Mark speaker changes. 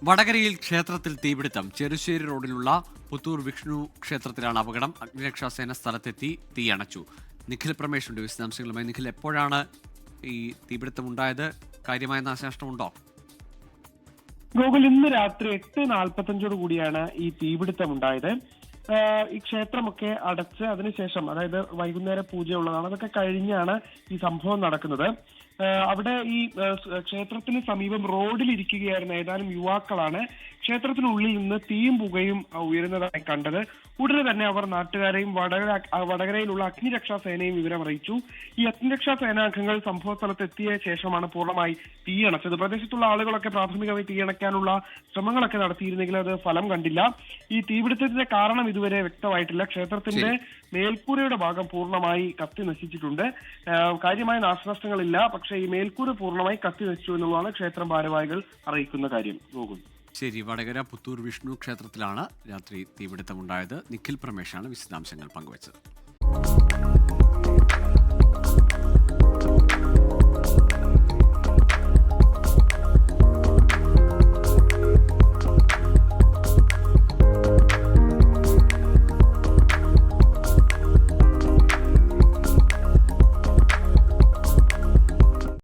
Speaker 1: വടകരയിൽ ക്ഷേത്രത്തിൽ തീപിടുത്തം. ചെറുശ്ശേരി റോഡിലുള്ള പുത്തൂർ വിഷ്ണു ക്ഷേത്രത്തിലാണ് അപകടം. അഗ്നിരക്ഷാസേന സ്ഥലത്തെത്തി തീയണച്ചു. നിഖിൽ പ്രമേഷ് ഉണ്ട് വിശദാംശങ്ങളുമായി. നിഖിൽ, എപ്പോഴാണ് ഈ തീപിടുത്തം ഉണ്ടായത്? കാര്യമായ നാശനഷ്ടമുണ്ടോ?
Speaker 2: ഗോകുൽ, ഇന്ന് രാത്രി 8:45 കൂടിയാണ് ഈ തീപിടുത്തം ഉണ്ടായത്. ഈ ക്ഷേത്രമൊക്കെ അടച്ച് അതിനുശേഷം, അതായത് വൈകുന്നേരം പൂജ ഉള്ളതാണ്, അതൊക്കെ കഴിഞ്ഞാണ് ഈ സംഭവം നടക്കുന്നത്. അവിടെ ഈ ക്ഷേത്രത്തിന് സമീപം റോഡിൽ ഇരിക്കുകയായിരുന്ന ഏതാനും യുവാക്കളാണ് ക്ഷേത്രത്തിനുള്ളിൽ നിന്ന് തീയും പുകയും ഉയരുന്നതായി കണ്ടത്. ഉടനെ തന്നെ അവർ നാട്ടുകാരെയും വടകരയിലുള്ള അഗ്നിരക്ഷാ സേനയും വിവരം അറിയിച്ചു. ഈ അഗ്നിരക്ഷാ സേനാംഗങ്ങൾ സംഭവ സ്ഥലത്ത് എത്തിയ ശേഷമാണ് പൂർണ്ണമായി തീയണച്ചത്. പ്രദേശത്തുള്ള ആളുകളൊക്കെ പ്രാഥമികമായി തീയണയ്ക്കാനുള്ള ശ്രമങ്ങളൊക്കെ നടത്തിയിരുന്നെങ്കിലും അത് ഫലം കണ്ടില്ല. ഈ തീപിടുത്തത്തിന്റെ കാരണം ഇതുവരെ വ്യക്തമായിട്ടില്ല. ക്ഷേത്രത്തിന്റെ മേൽക്കൂരയുടെ ഭാഗം പൂർണ്ണമായി കത്തി നശിച്ചിട്ടുണ്ട്. കാര്യമായ നാശനഷ്ടങ്ങളില്ല. പക്ഷേ ഈ മേൽക്കൂര പൂർണ്ണമായി കത്തി നശിച്ചു എന്നുള്ളതാണ് ക്ഷേത്രം ഭാരവാഹികൾ അറിയിക്കുന്ന കാര്യം. പോകും.
Speaker 1: ശരി, വടകര പുത്തൂർ വിഷ്ണു ക്ഷേത്രത്തിലാണ് രാത്രി തീപിടുത്തമുണ്ടായത്. നിഖിൽ പ്രമേഷാണ് വിശദാംശങ്ങൾ പങ്കുവച്ചത്.